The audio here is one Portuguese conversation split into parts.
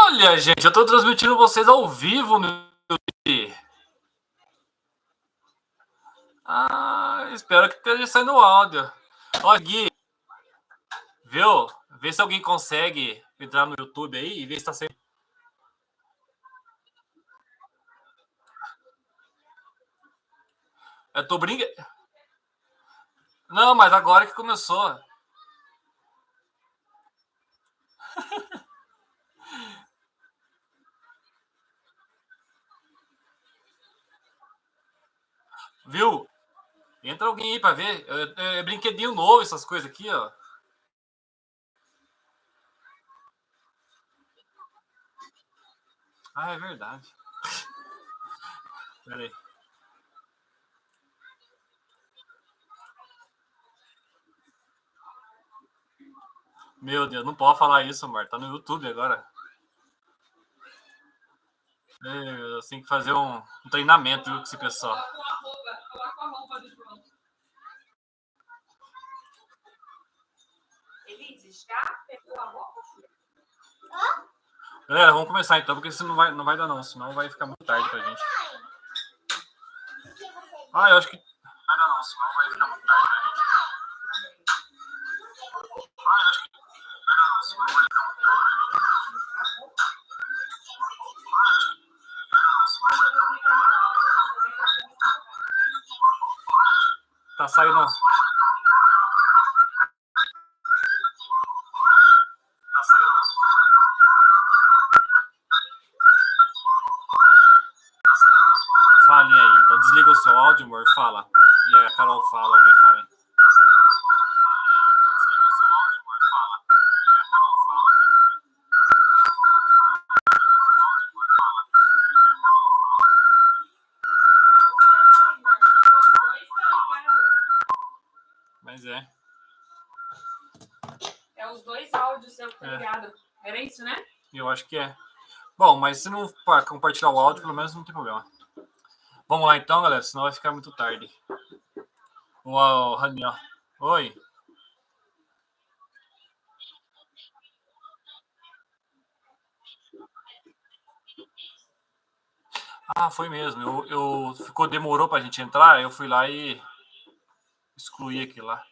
Olha, gente, eu tô transmitindo vocês ao vivo no YouTube. Espero que esteja saindo o áudio. Ó, Gui, viu? Vê se alguém consegue entrar no YouTube aí e ver se tá saindo. Eu tô brincando. Não, mas agora que começou. Viu? Entra alguém aí pra ver. É brinquedinho novo, essas coisas aqui, ó. É verdade. Pera aí. Meu Deus, não pode falar isso, amor. Tá no YouTube agora. Eu tenho que fazer um treinamento, viu, com esse pessoal. Elise, já pegou a roupa? Galera, vamos começar então, porque isso não vai dar não, senão vai ficar muito tarde pra gente. Eu acho que... Vai dar não, senão vai ficar muito tarde pra gente. Eu acho que... Vai dar não, senão vai ficar muito tarde pra gente. Tá saindo... Falem aí, então desliga o seu áudio, amor, fala. E aí a Carol fala, alguém fala aí. Mas é. É os dois áudios, seu ligado. Era isso, né? Eu acho que é. Bom, mas se não compartilhar o áudio, pelo menos não tem problema. Vamos lá então, galera, senão vai ficar muito tarde. O Raniel. Oi. Foi mesmo. Demorou pra gente entrar, eu fui lá e excluí aquilo lá.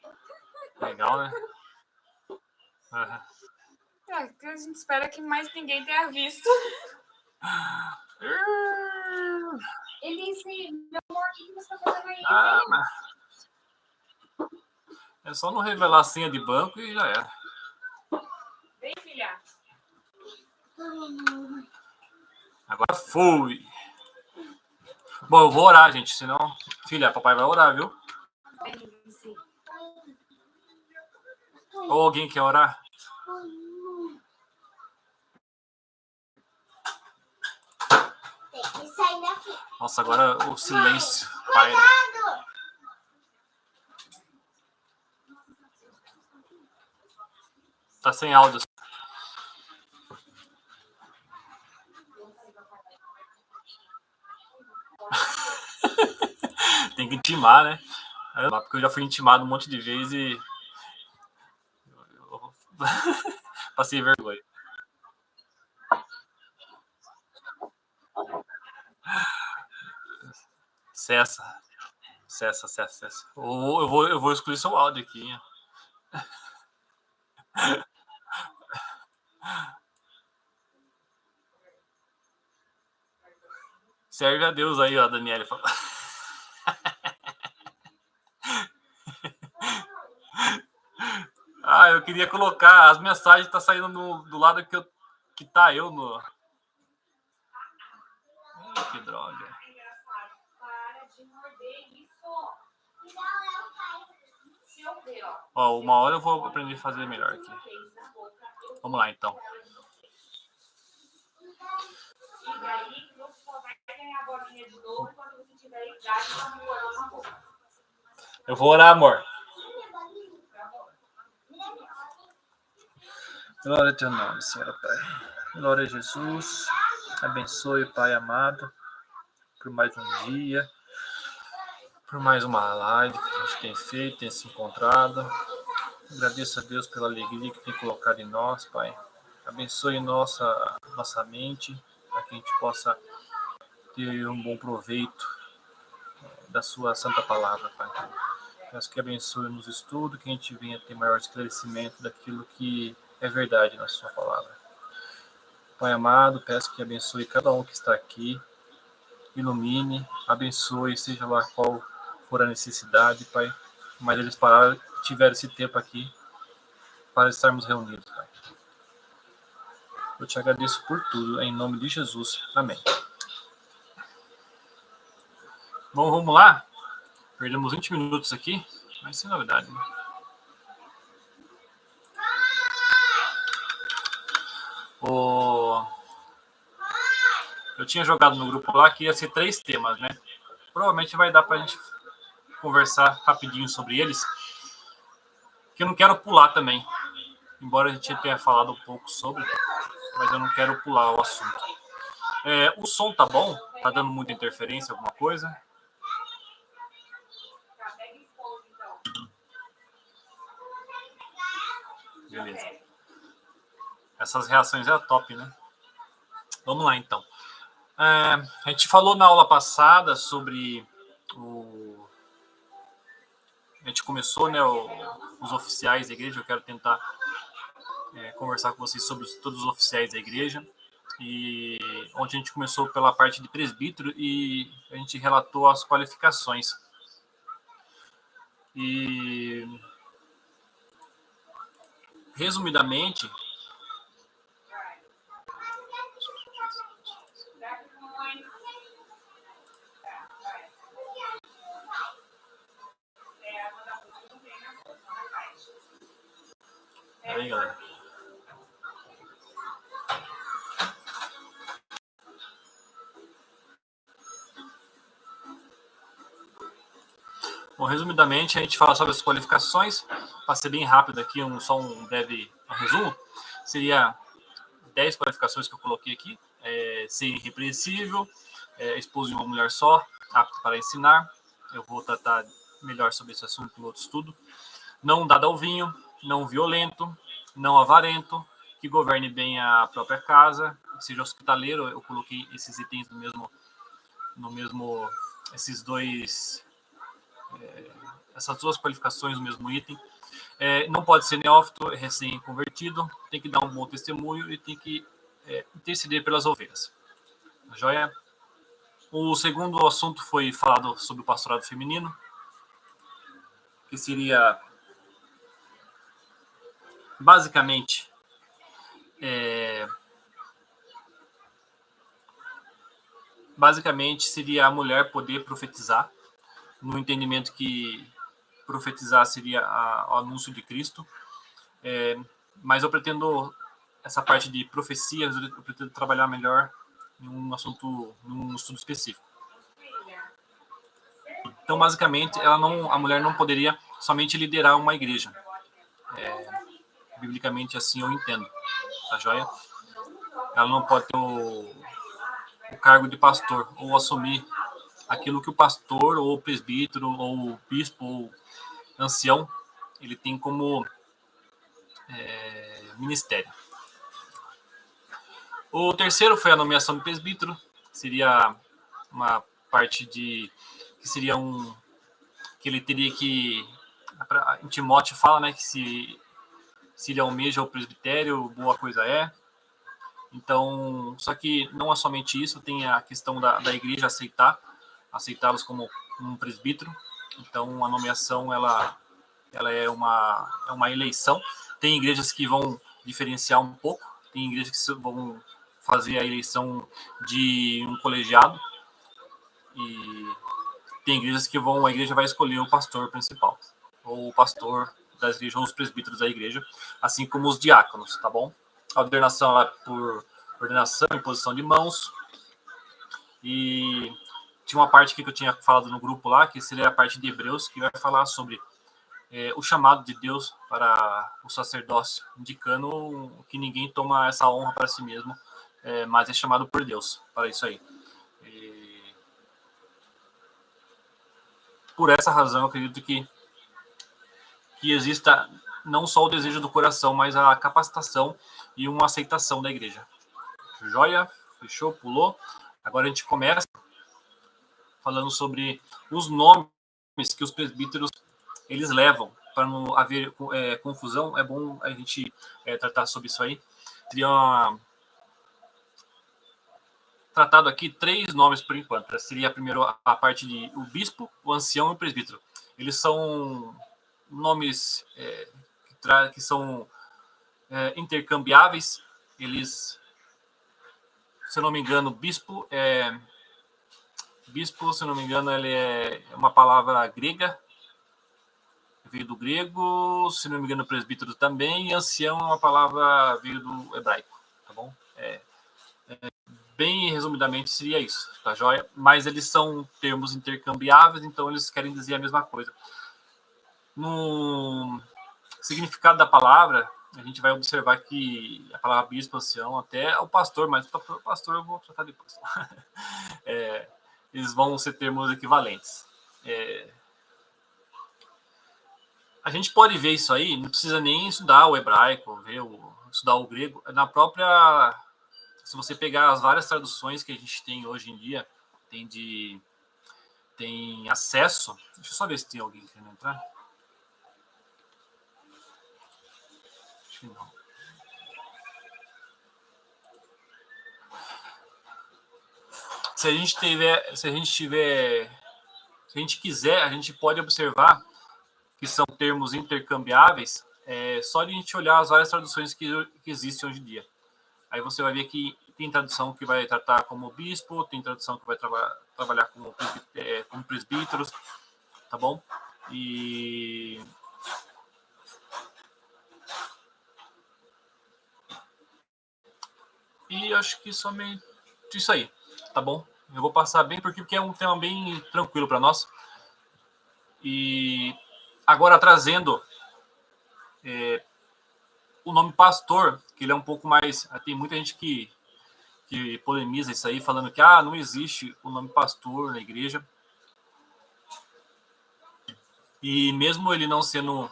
Legal, né? Uhum. A gente espera que mais ninguém tenha visto. Elise, meu amor, o que você tá fazendo aí? Mas... É só não revelar a senha de banco e já era. Vem, filha. Agora fui. Bom, eu vou orar, gente, senão... Filha, papai vai orar, viu? Ou alguém quer orar? Nossa, agora o silêncio paira. Tá sem áudio. Tem que intimar, né? Porque eu já fui intimado um monte de vezes e... Passei vergonha. Cessa. Eu vou excluir seu áudio aqui. Serve a Deus aí, ó, Daniela. Eu queria colocar as mensagens, tá saindo do lado que tá eu no... Que droga. Uma hora eu vou aprender a fazer melhor aqui. Vamos lá, então. Eu vou orar, amor. Glória ao teu nome, Senhor Pai. Glória a Jesus. Abençoe, Pai amado, por mais um dia, por mais uma live que a gente tem feito, tem se encontrado. Agradeço a Deus pela alegria que tem colocado em nós, Pai. Abençoe nossa mente, para que a gente possa ter um bom proveito da sua santa palavra, Pai. Peço que abençoe nos estudos, que a gente venha ter maior esclarecimento daquilo que é verdade na sua palavra. Pai amado, peço que abençoe cada um que está aqui, ilumine, abençoe, seja lá qual for a necessidade, Pai, mas eles tiveram esse tempo aqui para estarmos reunidos, Pai. Eu te agradeço por tudo, em nome de Jesus. Amém. Bom, vamos lá. Perdemos 20 minutos aqui, mas sem novidade, né? Eu tinha jogado no grupo lá que ia ser 3 temas, né? Provavelmente vai dar pra gente conversar rapidinho sobre eles, que eu não quero pular também. Embora a gente tenha falado um pouco sobre, mas eu não quero pular o assunto. O som tá bom? Tá dando muita interferência, alguma coisa? Beleza. Essas reações é top, né? Vamos lá, então. A gente falou na aula passada sobre a gente começou, né, os oficiais da igreja. Eu quero tentar conversar com vocês sobre todos os oficiais da igreja. E onde a gente começou pela parte de presbítero e a gente relatou as qualificações. E resumidamente, aí, galera. Bom, resumidamente, a gente fala sobre as qualificações. Para ser bem rápido aqui, só um breve resumo. Seria 10 qualificações que eu coloquei aqui. Ser irrepreensível, esposo de uma mulher só, apto para ensinar. Eu vou tratar melhor sobre esse assunto em outro estudo. Não dado ao vinho, não violento, não avarento, que governe bem a própria casa, seja hospitaleiro. Eu coloquei esses itens no mesmo essas duas qualificações no mesmo item. Não pode ser neófito, recém-convertido, tem que dar um bom testemunho e tem que interceder pelas ovelhas. Joia? O segundo assunto foi falado sobre o pastorado feminino, que seria basicamente seria a mulher poder profetizar, no entendimento que profetizar seria o anúncio de Cristo. Mas eu pretendo, essa parte de profecias, eu pretendo trabalhar melhor em um estudo específico. Então, basicamente, a mulher não poderia somente liderar uma igreja. Biblicamente, assim eu entendo. Tá joia? Ela não pode ter o cargo de pastor ou assumir aquilo que o pastor ou o presbítero ou o bispo ou ancião ele tem como ministério. O terceiro foi a nomeação do presbítero. Seria uma parte que seria que ele teria que, em Timóteo fala, né, que se ele almeja o presbitério, boa coisa é. Então, só que não é somente isso, tem a questão da igreja aceitá-los como um presbítero. Então, a nomeação ela é uma eleição. Tem igrejas que vão diferenciar um pouco, tem igrejas que vão fazer a eleição de um colegiado e tem igrejas que a igreja vai escolher o pastor principal ou o pastor da igreja ou os presbíteros da igreja, assim como os diáconos, tá bom? A ordenação lá por ordenação, imposição de mãos. E tinha uma parte aqui que eu tinha falado no grupo lá, que seria a parte de Hebreus, que vai falar sobre o chamado de Deus para o sacerdócio, indicando que ninguém toma essa honra para si mesmo, mas é chamado por Deus para isso aí. E por essa razão, eu acredito que exista não só o desejo do coração, mas a capacitação e uma aceitação da igreja. Joia? Fechou? Pulou? Agora a gente começa falando sobre os nomes que os presbíteros eles levam. Para não haver confusão, é bom a gente tratar sobre isso aí. Seria tratado aqui 3 nomes por enquanto. Seria primeiro a parte de o bispo, o ancião e o presbítero. Eles são nomes que são intercambiáveis. Eles, se eu não me engano, bispo, se eu não me engano, ele é uma palavra grega, veio do grego, se não me engano, presbítero também, e ancião é uma palavra veio do hebraico, tá bom? Bem resumidamente seria isso, tá joia? Mas eles são termos intercambiáveis, então eles querem dizer a mesma coisa. No significado da palavra, a gente vai observar que a palavra bispo, ancião, até o pastor, mas o pastor eu vou tratar depois. Eles vão ser termos equivalentes. A gente pode ver isso aí, não precisa nem estudar o hebraico, estudar o grego. Na própria, se você pegar as várias traduções que a gente tem hoje em dia, tem acesso. Deixa eu só ver se tem alguém querendo entrar. Acho que não. Se a gente quiser, a gente pode observar que são termos intercambiáveis, só de a gente olhar as várias traduções que existem hoje em dia. Aí você vai ver que tem tradução que vai tratar como bispo, tem tradução que vai trabalhar como presbíteros, tá bom? E acho que somente isso aí, tá bom? Eu vou passar bem porque é um tema bem tranquilo para nós. E agora trazendo o nome pastor, que ele é um pouco mais... Tem muita gente que polemiza isso aí, falando que não existe o nome pastor na igreja. E mesmo ele não sendo...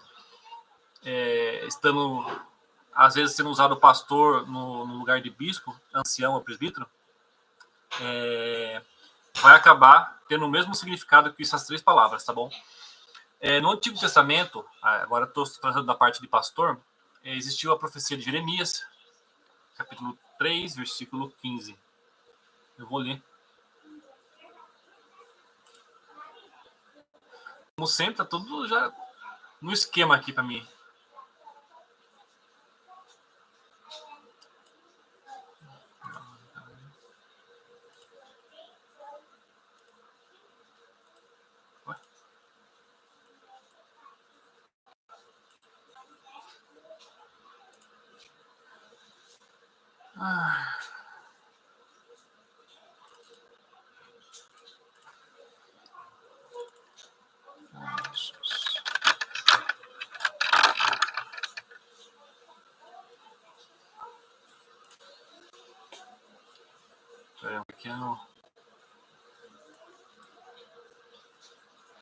estando, às vezes, sendo usado pastor no lugar de bispo, ancião ou presbítero, vai acabar tendo o mesmo significado que essas 3 palavras, tá bom? No Antigo Testamento, agora estou trazendo da parte de pastor, existiu a profecia de Jeremias, capítulo 3, versículo 15. Eu vou ler. Como sempre, tá tudo já no esquema aqui para mim. Um pequeno...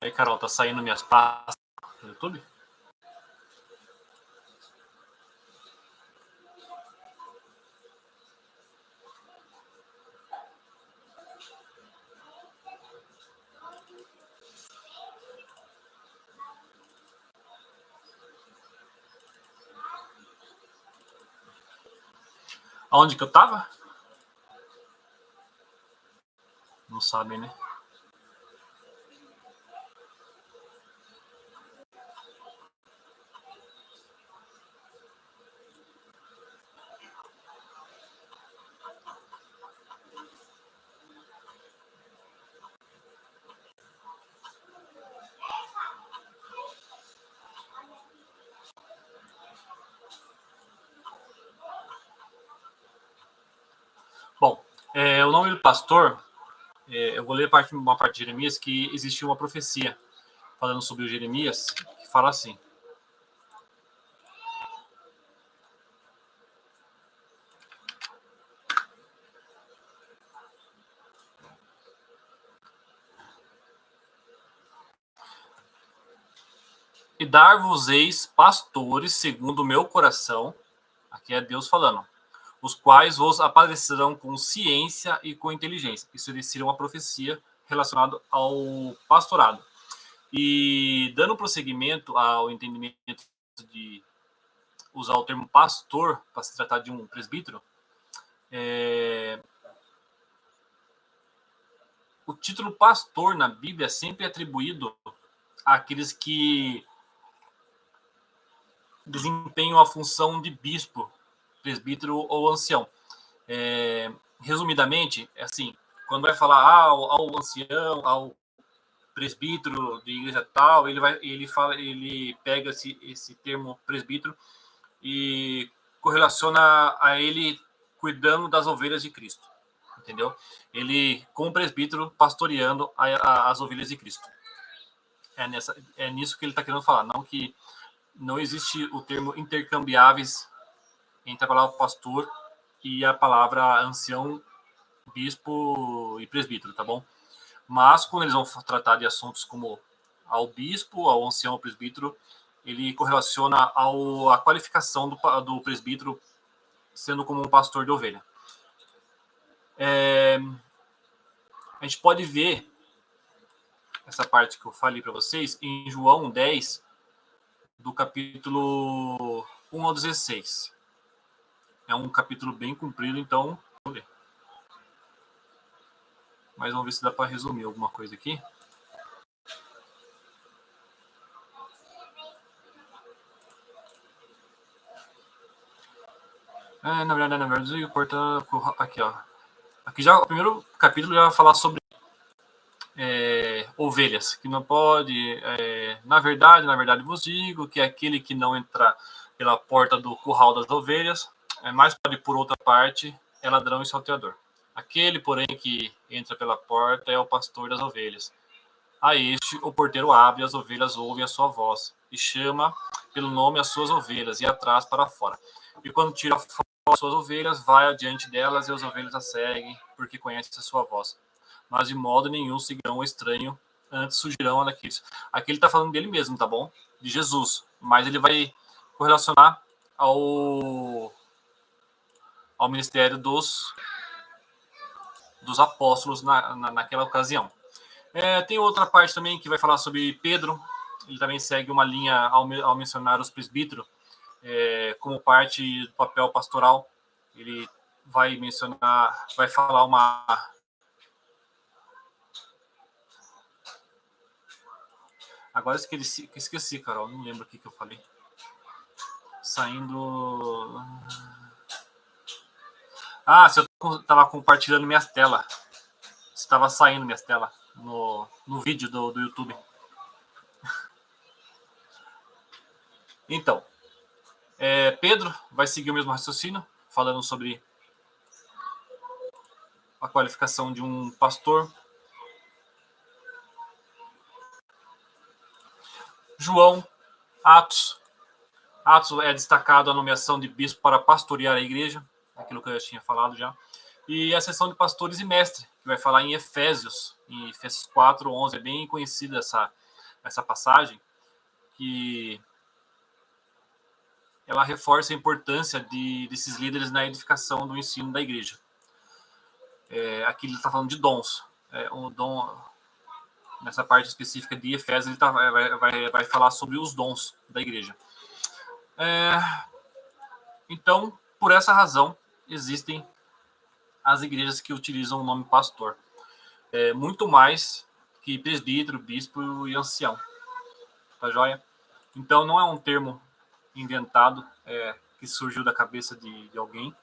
Aí, Carol, tá saindo minhas pastas no YouTube? Aonde que eu tava? Não sabem, né? Bom, o nome do pastor, eu vou ler uma parte de Jeremias, que existe uma profecia falando sobre o Jeremias, que fala assim: e dar-vos-eis pastores segundo o meu coração. Aqui que é Deus falando, os quais vos aparecerão com ciência e com inteligência. Isso seria uma profecia relacionada ao pastorado. E dando prosseguimento ao entendimento de usar o termo pastor para se tratar de um presbítero, o título pastor na Bíblia é sempre atribuído àqueles que desempenham a função de bispo, presbítero ou ancião. Resumidamente, é assim, quando vai falar ao ancião, ao presbítero de igreja tal, ele pega esse termo presbítero e correlaciona a ele cuidando das ovelhas de Cristo, entendeu? Ele, como presbítero, pastoreando as ovelhas de Cristo. É nisso que ele está querendo falar, não que não existe o termo intercambiáveis entre a palavra pastor e a palavra ancião, bispo e presbítero, tá bom? Mas quando eles vão tratar de assuntos como ao bispo, ao ancião, ao presbítero, ele correlaciona a qualificação do presbítero sendo como um pastor de ovelha. A gente pode ver essa parte que eu falei para vocês em João 10, do capítulo 1 ao 16. É um capítulo bem comprido, então vamos ver. Mas vamos ver se dá para resumir alguma coisa aqui. Na verdade, aqui, ó. Aqui já o primeiro capítulo já vai falar sobre ovelhas, que não pode. Na verdade vos digo que aquele que não entrar pela porta do curral das ovelhas, mais pode por outra parte, é ladrão e salteador. Aquele, porém, que entra pela porta é o pastor das ovelhas. A este o porteiro abre, as ovelhas ouvem a sua voz, e chama pelo nome as suas ovelhas, e atrás para fora. E quando tira fora as suas ovelhas, vai adiante delas, e as ovelhas a seguem, porque conhecem a sua voz. Mas de modo nenhum seguirão o estranho, antes fugirão daqueles. Aqui ele está falando dele mesmo, tá bom? De Jesus. Mas ele vai correlacionar ao ministério dos apóstolos naquela ocasião. Tem outra parte também que vai falar sobre Pedro. Ele também segue uma linha ao mencionar os presbíteros como parte do papel pastoral. Ele vai mencionar, vai falar uma... Agora esqueci, Carol, não lembro o que eu falei. Saindo... Se eu estava compartilhando minhas telas. Estava saindo minhas telas no vídeo do YouTube. Então, Pedro vai seguir o mesmo raciocínio, falando sobre a qualificação de um pastor. João, Atos é destacado a nomeação de bispo para pastorear a igreja, aquilo que eu já tinha falado já. E a seção de pastores e mestres, que vai falar em Efésios 4:11. É bem conhecida essa passagem, que ela reforça a importância desses líderes na edificação do ensino da igreja. Aqui ele está falando de dons. Um dom, nessa parte específica de Efésios, ele vai falar sobre os dons da igreja. Então, por essa razão, existem as igrejas que utilizam o nome pastor. Muito mais que presbítero, bispo e ancião. Tá joia? Então, não é um termo inventado, que surgiu da cabeça de alguém.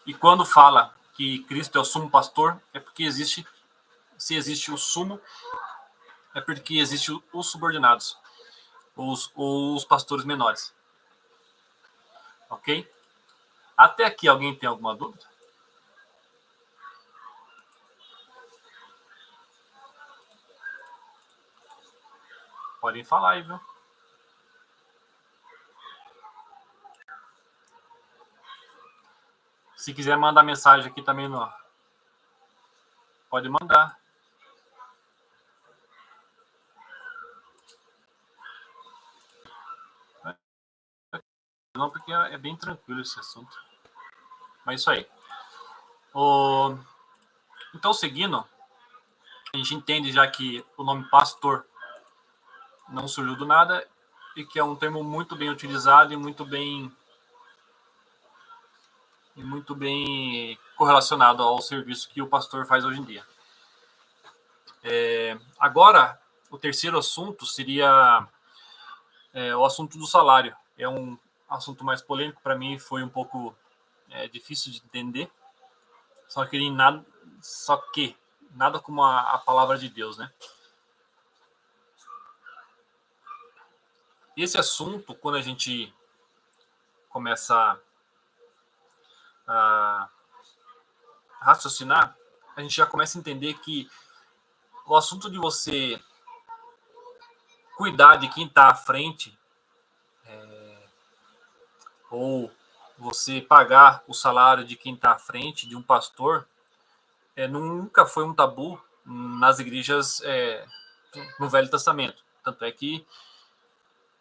E quando fala que Cristo é o sumo pastor, é porque se existe o sumo, é porque existem os subordinados, os pastores menores. Ok? Até aqui, alguém tem alguma dúvida? Podem falar aí, viu? Se quiser mandar mensagem aqui também, pode mandar. não, porque é bem tranquilo esse assunto. Mas isso aí. Então, seguindo, a gente entende já que o nome pastor não surgiu do nada e que é um termo muito bem utilizado e muito bem correlacionado ao serviço que o pastor faz hoje em dia. Agora, o terceiro assunto seria o assunto do salário. É um assunto mais polêmico para mim, foi um pouco difícil de entender. Só que nada como a palavra de Deus, né? Esse assunto, quando a gente começa a raciocinar, a gente já começa a entender que o assunto de você cuidar de quem está à frente, ou você pagar o salário de quem está à frente, de um pastor, nunca foi um tabu nas igrejas no Velho Testamento. Tanto é que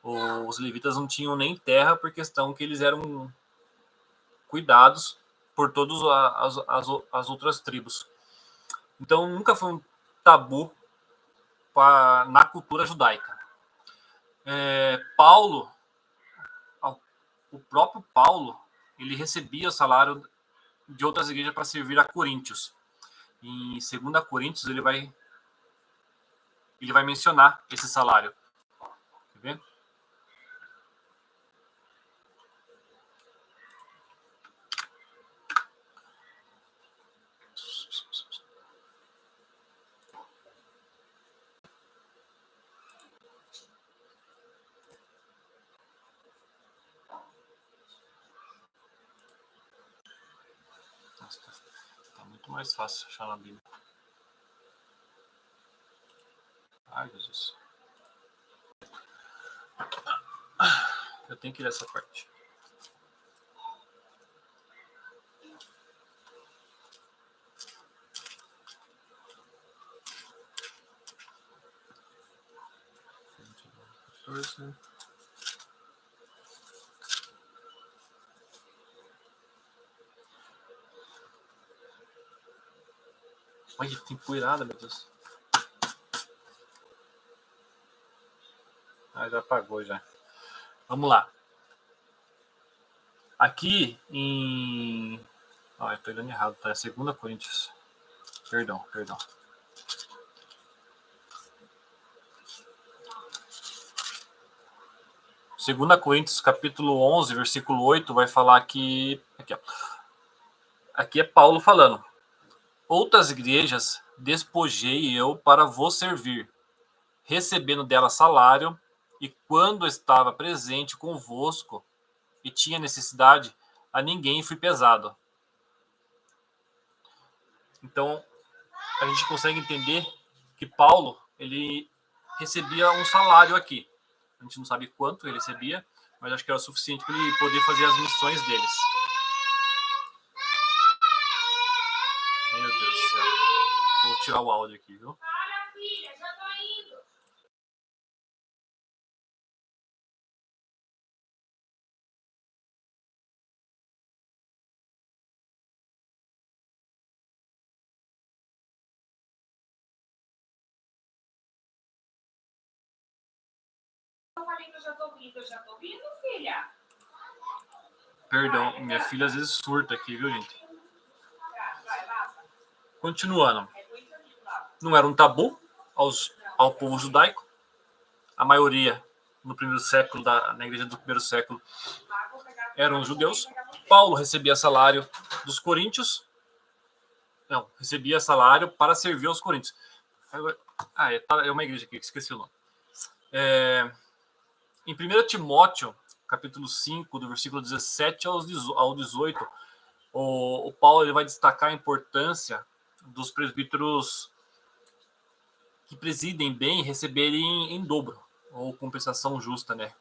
os levitas não tinham nem terra por questão que eles eram cuidados por todas as outras tribos. Então, nunca foi um tabu na cultura judaica. O próprio Paulo, ele recebia o salário de outras igrejas para servir a Coríntios. Em 2 Coríntios, ele vai mencionar esse salário. Quer ver? Nossa, tá muito mais fácil achar na Bíblia. Ai, Jesus. Eu tenho que ler essa parte. Olha, tem poeirada, meu Deus. Já apagou já. Vamos lá. Aqui em... eu tô olhando errado, tá? É 2 Coríntios. Perdão. 2 Coríntios, capítulo 11, versículo 8, vai falar que... Aqui é Paulo falando. Outras igrejas despojei eu para vos servir, recebendo dela salário, e quando estava presente convosco e tinha necessidade, a ninguém fui pesado. Então, a gente consegue entender que Paulo, ele recebia um salário aqui. A gente não sabe quanto ele recebia, mas acho que era o suficiente para ele poder fazer as missões deles. Meu Deus do céu. Vou tirar o áudio aqui, viu? Para, filha, já tô indo. Eu falei que eu já tô vindo, filha. Perdão, minha filha às vezes surta aqui, viu, gente? Continuando. Não era um tabu ao povo judaico. A maioria, no primeiro século, na igreja do primeiro século, eram judeus. Paulo recebia salário dos coríntios. Não, recebia salário para servir aos coríntios. É uma igreja aqui, que esqueci o nome. Em 1 Timóteo, capítulo 5, do versículo 17 ao 18, o Paulo ele vai destacar a importância dos presbíteros que presidem bem receberem em dobro, ou compensação justa, né?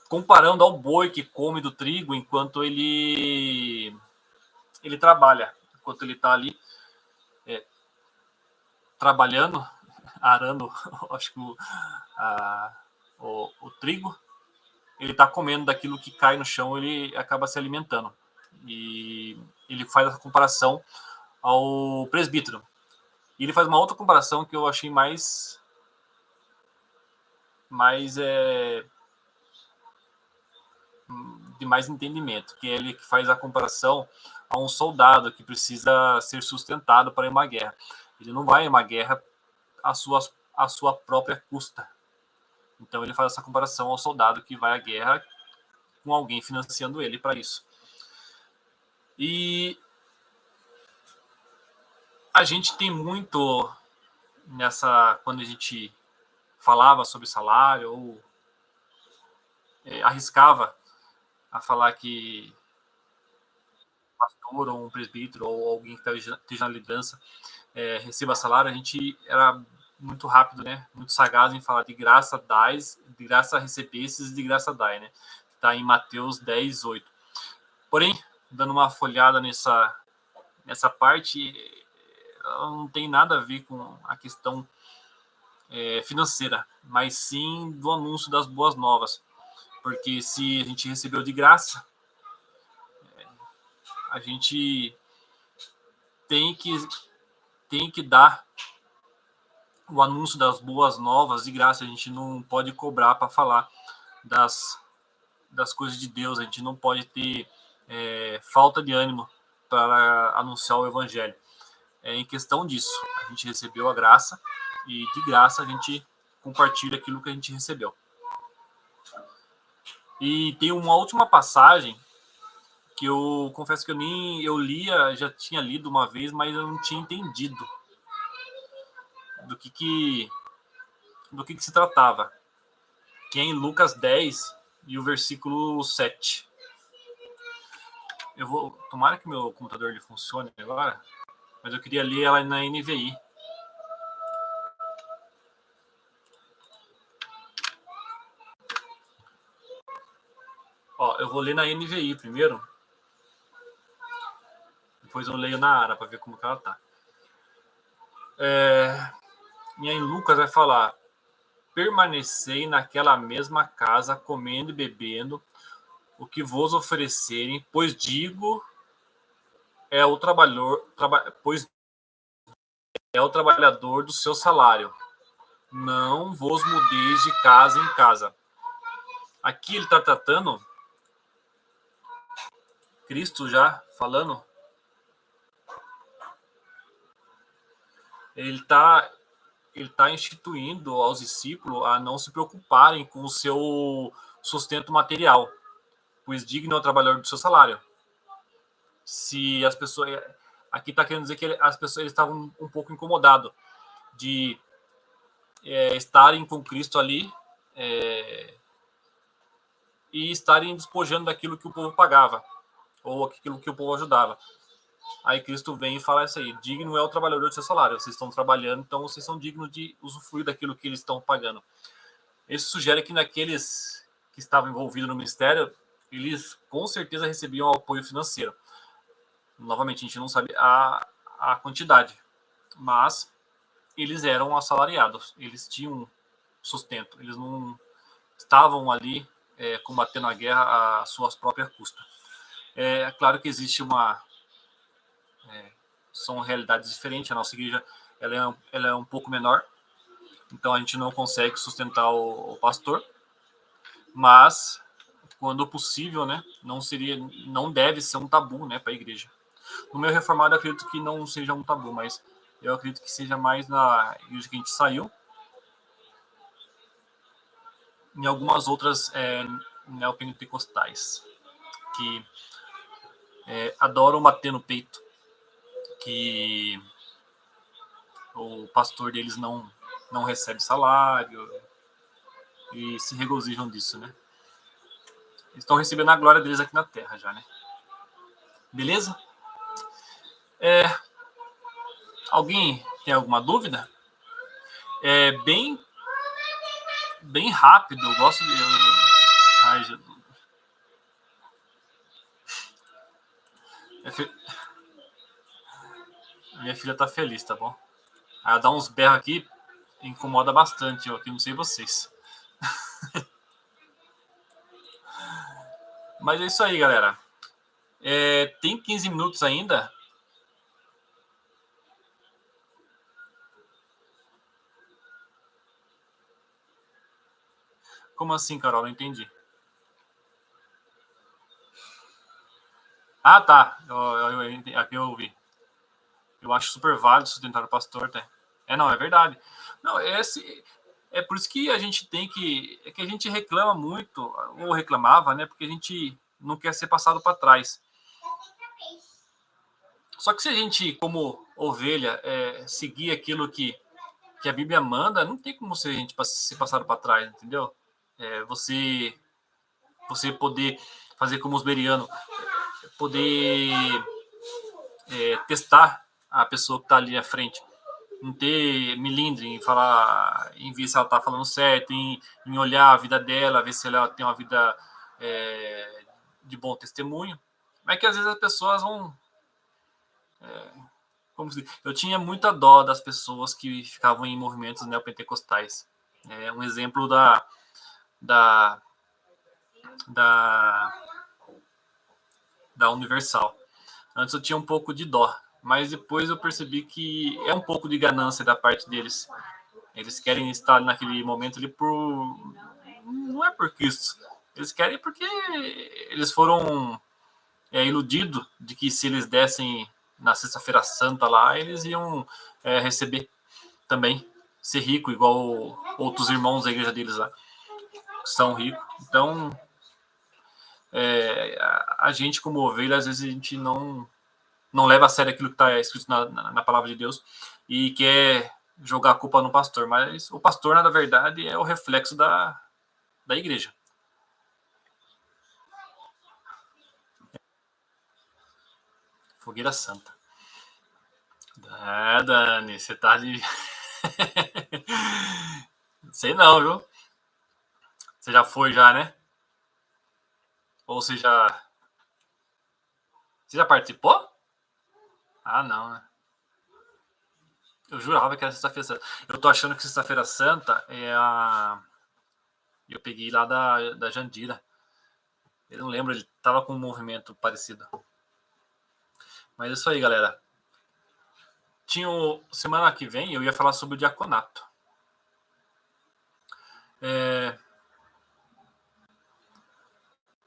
Comparando ao boi que come do trigo enquanto ele trabalha, enquanto ele está ali trabalhando, arando, acho que o trigo, ele está comendo daquilo que cai no chão, ele acaba se alimentando. E ele faz essa comparação ao presbítero. E ele faz uma outra comparação que eu achei mais de mais entendimento, que é ele que faz a comparação a um soldado que precisa ser sustentado para ir uma guerra. Ele não vai em uma guerra à sua própria custa. Então ele faz essa comparação ao soldado que vai à guerra com alguém financiando ele para isso. E a gente tem muito quando a gente falava sobre salário ou arriscava a falar que um pastor ou um presbítero ou alguém que esteja na liderança receba salário, a gente era muito rápido, né? Muito sagaz em falar de graça dais, de graça recebesses e de graça dai, né? Está em Mateus 10, 8. Porém, dando uma folhada nessa parte, ela não tem nada a ver com a questão financeira, mas sim do anúncio das boas novas. Porque se a gente recebeu de graça, a gente tem que dar o anúncio das boas novas de graça. A gente não pode cobrar para falar das coisas de Deus. A gente não pode ter falta de ânimo para anunciar o evangelho. É em questão disso. A gente recebeu a graça e de graça a gente compartilha aquilo que a gente recebeu. E tem uma última passagem que eu confesso que eu lia, já tinha lido uma vez, mas eu não tinha entendido do que se tratava. Que é em Lucas 10 e o versículo 7. Tomara que meu computador ele funcione agora, mas eu queria ler ela na NVI. Ó, eu vou ler na NVI primeiro, depois eu leio na ARA para ver como que ela tá. E aí em Lucas vai falar: permanecei naquela mesma casa, comendo e bebendo o que vos oferecerem, pois digo pois é o trabalhador do seu salário. Não vos mudeis de casa em casa. Aqui ele está tratando, Cristo já falando, ele está instituindo aos discípulos a não se preocuparem com o seu sustento material, pois digno é o trabalhador do seu salário. Se as pessoas... Aqui está querendo dizer que as pessoas estavam um pouco incomodados de estarem com Cristo ali e estarem despojando daquilo que o povo pagava ou aquilo que o povo ajudava. Aí Cristo vem e fala isso aí: digno é o trabalhador do seu salário. Vocês estão trabalhando, então vocês são dignos de usufruir daquilo que eles estão pagando. Isso sugere que naqueles que estavam envolvidos no ministério, eles com certeza recebiam apoio financeiro. Novamente, a gente não sabe a quantidade, mas eles eram assalariados, eles tinham sustento, eles não estavam ali combatendo a guerra às suas próprias custas. É claro que existe são realidades diferentes. A nossa igreja ela é um pouco menor, então a gente não consegue sustentar o pastor, mas quando possível, né, não deve ser um tabu, né, para a igreja. No meu reformado, eu acredito que não seja um tabu, mas eu acredito que seja mais na igreja que a gente saiu, em algumas outras neopentecostais, que adoram bater no peito, que o pastor deles não recebe salário e se regozijam disso, né? Eles estão recebendo a glória deles aqui na terra já, né? Beleza? Alguém tem alguma dúvida? É bem rápido. Eu gosto de... Ai, Jesus. Minha filha tá feliz, tá bom? Ela dá uns berros aqui, incomoda bastante eu aqui, não sei vocês. Mas é isso aí, galera. Tem 15 minutos ainda. Como assim, Carol? Não entendi. Ah, tá. Aqui eu ouvi. Eu acho super válido sustentar o pastor, tá? Não, é verdade. Não, é por isso que a gente tem que. É que a gente reclama muito, ou reclamava, né? Porque a gente não quer ser passado para trás. Só que se a gente, como ovelha, seguir aquilo que a Bíblia manda, não tem como a gente ser passado para trás, entendeu? Você poder fazer como os berianos, poder testar a pessoa que está ali à frente, não ter milindre em falar, em ver se ela está falando certo, em olhar a vida dela, ver se ela tem uma vida de bom testemunho. Mas que às vezes as pessoas vão. Eu tinha muita dó das pessoas que ficavam em movimentos neopentecostais. Um exemplo da Universal. Antes eu tinha um pouco de dó, mas depois eu percebi que é um pouco de ganância da parte deles. Eles querem estar naquele momento ali por. Não é por Cristo. Eles querem porque eles foram iludidos de que se eles dessem na Sexta-feira Santa lá, eles iam receber também, ser rico, igual outros irmãos da igreja deles lá, que são ricos. Então, a gente, como ovelha, às vezes a gente não leva a sério aquilo que está escrito na palavra de Deus e quer jogar a culpa no pastor. Mas o pastor, na verdade, é o reflexo da igreja. Fogueira Santa. Dani, você tá ali. Sei não, viu? Você já foi já, né? Ou você já participou? Ah, não, né? Eu jurava que era Sexta-feira Santa. Eu tô achando que Sexta-feira Santa é a. Eu peguei lá da Jandira. Eu não lembro, ele tava com um movimento parecido. Mas é isso aí, galera. Semana que vem eu ia falar sobre o diaconato.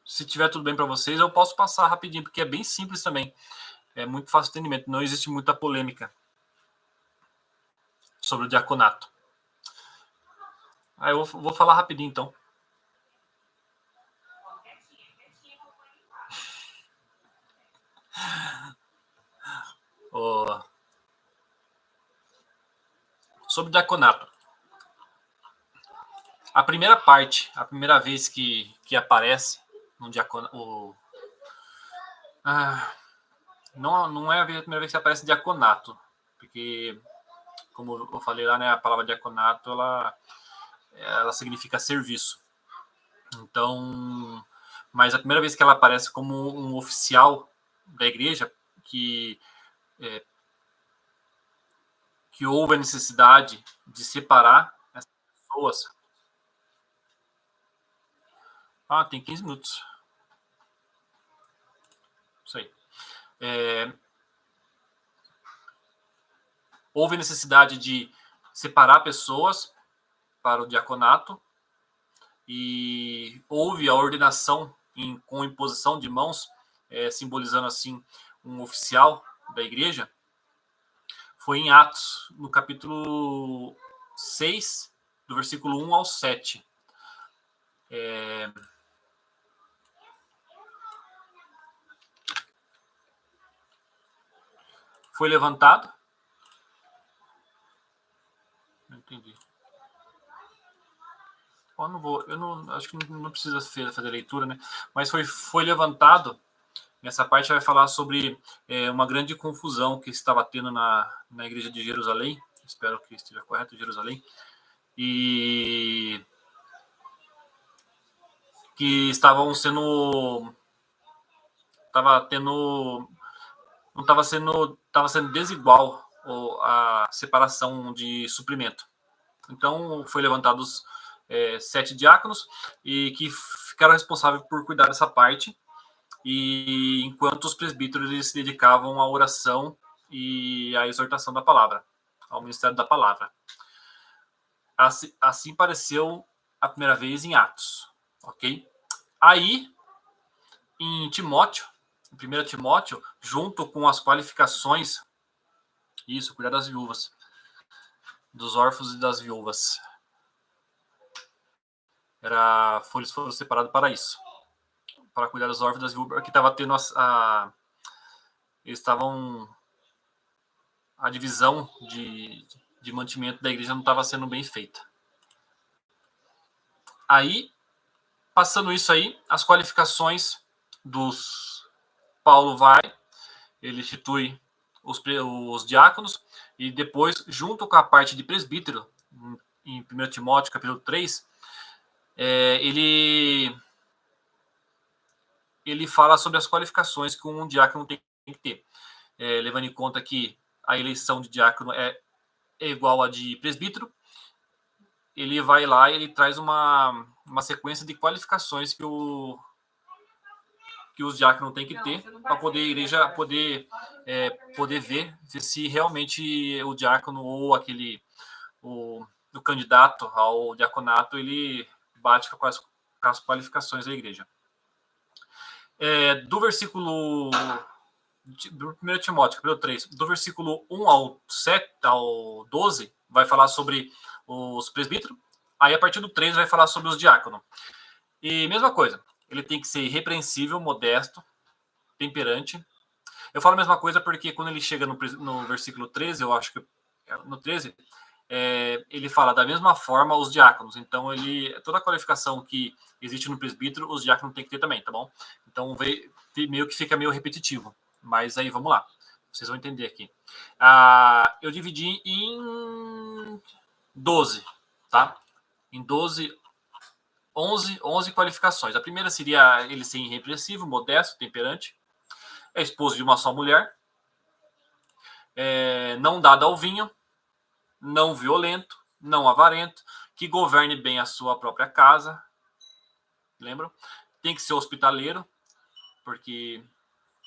Se tiver tudo bem para vocês, eu posso passar rapidinho, porque é bem simples também. É muito fácil de entendimento. Não existe muita polêmica sobre o diaconato. Eu vou falar rapidinho, então. Sobre o diaconato. A primeira parte, a primeira vez que aparece no diaconato. Não é a primeira vez que aparece diaconato, porque, como eu falei lá, né, a palavra diaconato ela significa serviço. Então, mas a primeira vez que ela aparece como um oficial da igreja que houve a necessidade de separar essas pessoas. Tem 15 minutos. Isso aí. Houve necessidade de separar pessoas para o diaconato e houve a ordenação com imposição de mãos, simbolizando assim um oficial da igreja. Foi em Atos, no capítulo 6, do versículo 1 ao 7. Foi levantado. Não entendi. Acho que não precisa fazer leitura, né? Mas foi levantado. Nessa parte vai falar sobre uma grande confusão que estava tendo na igreja de Jerusalém. Espero que esteja correto, Jerusalém. E que estavam sendo. Estava sendo desigual a separação de suprimento. Então, foi levantados 7 diáconos e que ficaram responsáveis por cuidar dessa parte. e enquanto os presbíteros eles se dedicavam à oração e à exortação da palavra, ao ministério da palavra. Assim pareceu a primeira vez em Atos, ok? Aí, em Timóteo, em 1 Timóteo, junto com as qualificações, isso, cuidar das viúvas, dos órfãos e das viúvas, eles foram separados para isso, para cuidar dos órfãos e das viúvas, porque estava tendo eles estavam, a divisão de mantimento da igreja não estava sendo bem feita. Aí, passando isso aí, as qualificações dos Paulo ele institui os diáconos, e depois, junto com a parte de presbítero, em 1 Timóteo, capítulo 3, ele fala sobre as qualificações que um diácono tem que ter, levando em conta que a eleição de diácono é igual a de presbítero. Ele vai lá e ele traz uma sequência de qualificações que os diáconos têm que ter para poder a igreja poder ver se realmente o diácono ou o candidato ao diaconato ele bate com as qualificações da igreja. Do versículo do 1 Timóteo, capítulo 3, do versículo 1 ao 12, vai falar sobre os presbíteros. Aí, a partir do 3, vai falar sobre os diáconos. E mesma coisa, ele tem que ser irrepreensível, modesto, temperante. Eu falo a mesma coisa porque quando ele chega no versículo 13, eu acho que no 13, ele fala da mesma forma os diáconos. Então, toda a qualificação que existe no presbítero, os diáconos têm que ter também, tá bom? Então, meio que fica meio repetitivo. Mas aí, vamos lá. Vocês vão entender aqui. Eu dividi em 12, tá? Em 11 qualificações. A primeira seria ele ser irrepressivo, modesto, temperante, é esposo de uma só mulher, não dado ao vinho, não violento, não avarento, que governe bem a sua própria casa. Lembram? Tem que ser hospitaleiro, porque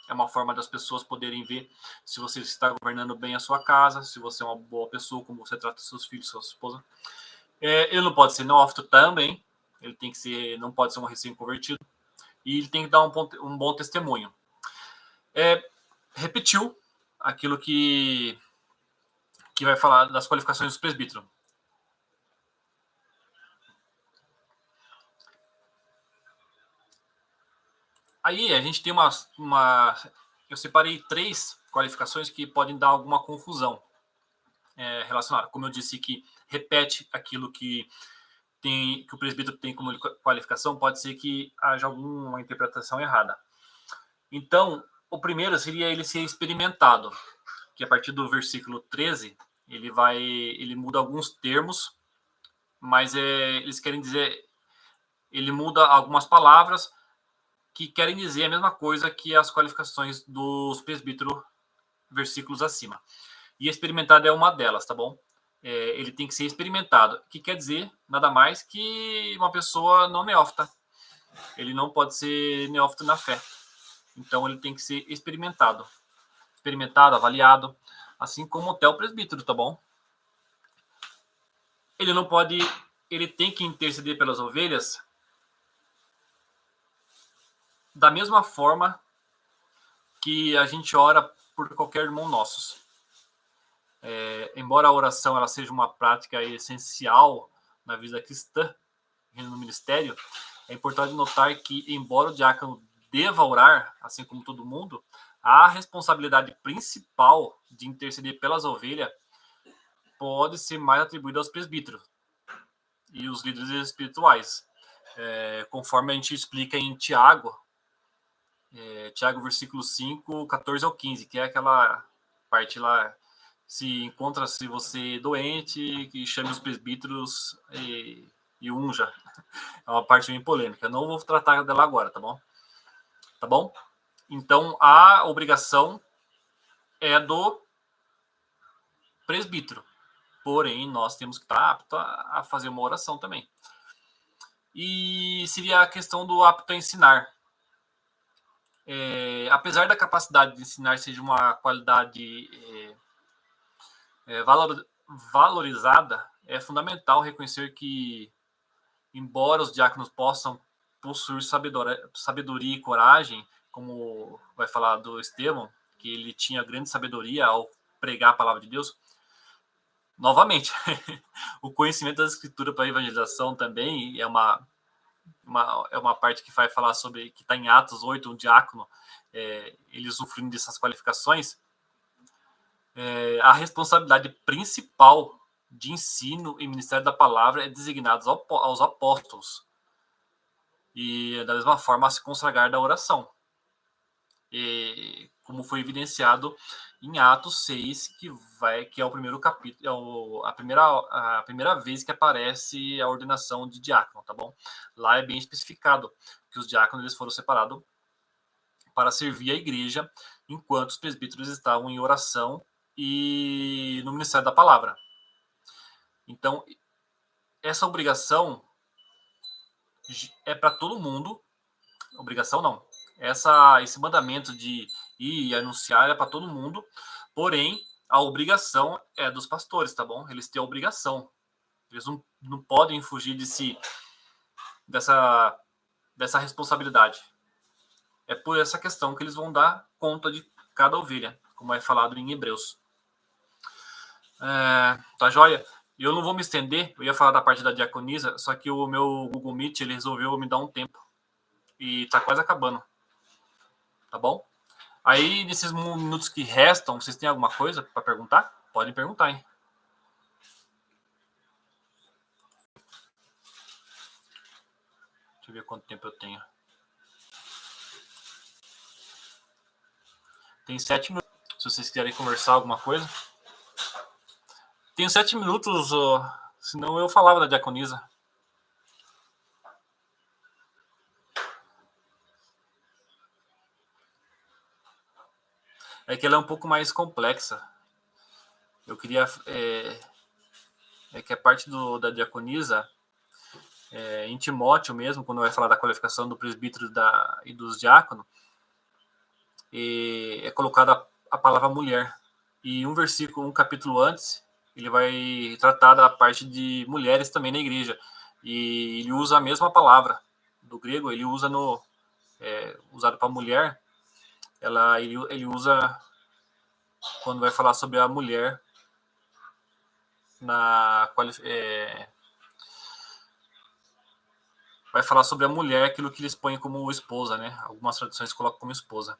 é uma forma das pessoas poderem ver se você está governando bem a sua casa, se você é uma boa pessoa, como você trata seus filhos, sua esposa. Ele não pode ser neófito também, ele tem que ser, não pode ser um recém-convertido, e ele tem que dar um bom testemunho. Repetiu aquilo que vai falar das qualificações dos presbíteros. Aí a gente tem eu separei 3 qualificações que podem dar alguma confusão relacionada. Como eu disse, que repete aquilo que o presbítero tem como qualificação, pode ser que haja alguma interpretação errada. Então, o primeiro seria ele ser experimentado, que a partir do versículo 13, ele muda alguns termos, mas eles querem dizer, ele muda algumas palavras que querem dizer a mesma coisa que as qualificações dos presbíteros, versículos acima. E experimentado é uma delas, tá bom? Ele tem que ser experimentado, que quer dizer nada mais que uma pessoa não neófita. Ele não pode ser neófito na fé. Então, ele tem que ser experimentado, avaliado, assim como até o presbítero, tá bom? Ele tem que interceder pelas ovelhas da mesma forma que a gente ora por qualquer irmão nosso. Embora a oração ela seja uma prática essencial na vida cristã, no ministério, é importante notar que, embora o diácono deva orar, assim como todo mundo, a responsabilidade principal de interceder pelas ovelhas pode ser mais atribuída aos presbíteros e os líderes espirituais, conforme a gente explica em Tiago, versículo 5, 14 ao 15, que é aquela parte lá, se você doente, que chame os presbíteros e unja. É uma parte bem polêmica. Não vou tratar dela agora, tá bom? Tá bom? Então, a obrigação é do presbítero. Porém, nós temos que estar apto a fazer uma oração também. E seria a questão do apto a ensinar. apesar da capacidade de ensinar seja uma qualidade valorizada, é fundamental reconhecer que, embora os diáconos possam possuir sabedoria e coragem, como vai falar do Estevão, que ele tinha grande sabedoria ao pregar a palavra de Deus, novamente, o conhecimento da Escritura para a evangelização também é uma parte que vai falar sobre, que está em Atos 8, um diácono, ele usufruindo dessas qualificações. A responsabilidade principal de ensino e ministério da palavra é designada aos apóstolos, e da mesma forma a se consagrar da oração, e como foi evidenciado em Atos 6, que é o primeiro capítulo, a primeira vez que aparece a ordenação de diácono, tá bom? Lá é bem especificado que os diáconos eles foram separados para servir a igreja, enquanto os presbíteros estavam em oração e no ministério da palavra. Então, essa obrigação é para todo mundo. Obrigação não. Esse mandamento de ir e anunciar é para todo mundo, porém, a obrigação é dos pastores, tá bom? Eles têm a obrigação. Eles não podem fugir dessa responsabilidade. É por essa questão que eles vão dar conta de cada ovelha, como é falado em Hebreus. Tá joia? Eu não vou me estender, eu ia falar da parte da diaconisa, só que o meu Google Meet ele resolveu me dar um tempo. E tá quase acabando. Tá bom? Aí, nesses minutos que restam, vocês têm alguma coisa para perguntar? Podem perguntar, hein? Deixa eu ver quanto tempo eu tenho. Tem 7 minutos. Se vocês quiserem conversar alguma coisa. Tenho 7 minutos, senão eu falava da diaconisa. É que ela é um pouco mais complexa. Eu queria... que a parte da diaconisa, em Timóteo mesmo, quando vai falar da qualificação do presbítero e dos diáconos, é colocada a palavra mulher. E um capítulo antes, ele vai tratar da parte de mulheres também na igreja. E ele usa a mesma palavra do grego, ele usa usado para mulher, ele usa quando vai falar sobre a mulher vai falar sobre a mulher, aquilo que eles põem como esposa, né? Algumas traduções colocam como esposa.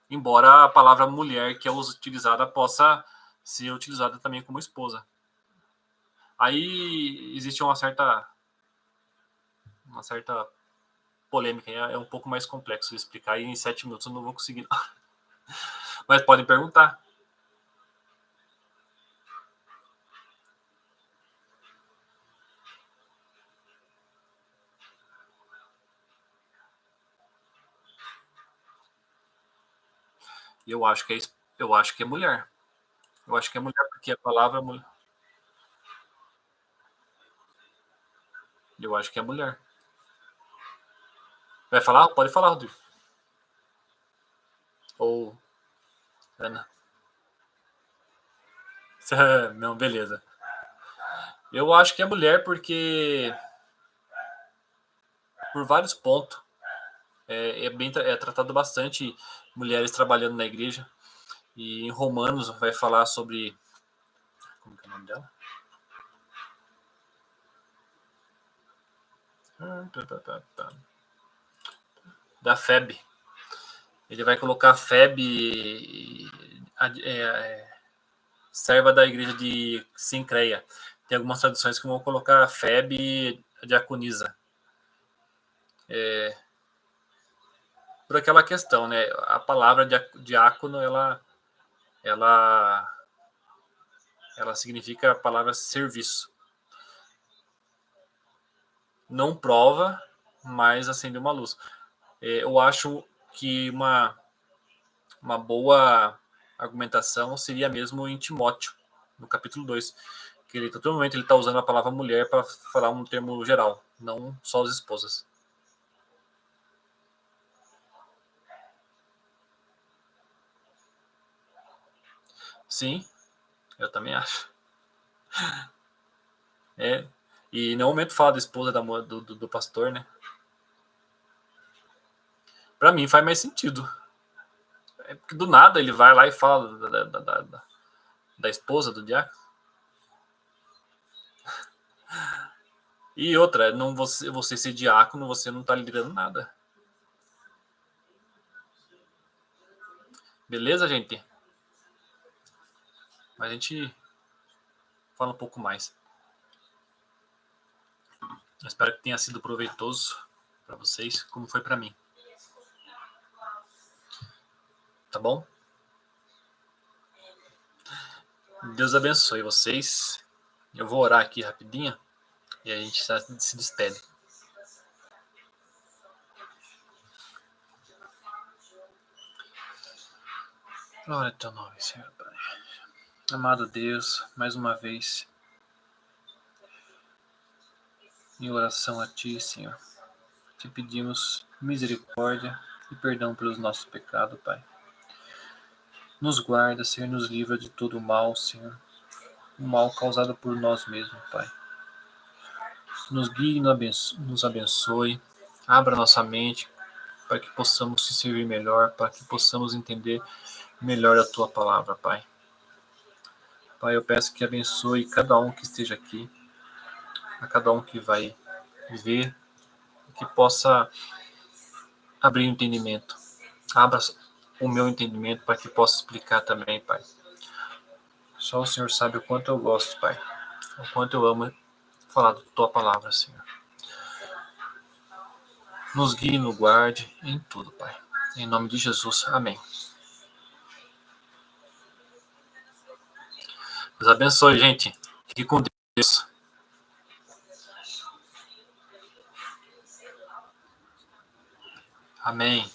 Embora a palavra mulher que é utilizada possa ser utilizada também como esposa. Aí existe uma certa polêmica, é um pouco mais complexo de explicar, e em 7 minutos eu não vou conseguir. Mas podem perguntar. Eu acho que é mulher. Eu acho que é mulher porque a palavra é mulher. Eu acho que é mulher. Vai falar? Pode falar, Rodrigo. Ou Ana. Não, beleza. Eu acho que é mulher porque por vários pontos é tratado bastante mulheres trabalhando na igreja, e em Romanos vai falar sobre, como que é o nome dela? Da Febe. Ele vai colocar a Febe serva da igreja de Sincreia. Tem algumas traduções que vão colocar a Febe diaconisa. Por aquela questão, né? A palavra diácono, ela significa a palavra serviço. Não prova, mas acende uma luz. Eu acho que uma boa argumentação seria mesmo em Timóteo, no capítulo 2, que ele, todo momento ele está usando a palavra mulher para falar um termo geral, não só as esposas. Sim, eu também acho. E em nenhum momento fala da esposa do pastor, né? Pra mim faz mais sentido. É porque do nada ele vai lá e fala da esposa do diácono. E outra, não você ser diácono, você não tá liderando nada. Beleza, gente? Mas a gente fala um pouco mais. Eu espero que tenha sido proveitoso para vocês, como foi para mim. Tá bom? Deus abençoe vocês. Eu vou orar aqui rapidinho e a gente se despede. Glória ao teu nome, Senhor Pai. Amado Deus, mais uma vez, em oração a Ti, Senhor, te pedimos misericórdia e perdão pelos nossos pecados, Pai. Nos guarda, Senhor, nos livra de todo o mal, Senhor. O mal causado por nós mesmos, Pai. Nos guie e nos abençoe. Abra nossa mente para que possamos te servir melhor, para que possamos entender melhor a Tua palavra, Pai. Pai, eu peço que abençoe cada um que esteja aqui, a cada um que vai ver, que possa abrir o entendimento. Abra o meu entendimento para que possa explicar também, Pai. Só o Senhor sabe o quanto eu gosto, Pai. O quanto eu amo falar da Tua palavra, Senhor. Nos guie e nos guarde em tudo, Pai. Em nome de Jesus. Amém. Deus abençoe, gente. Fique com Deus. Amém.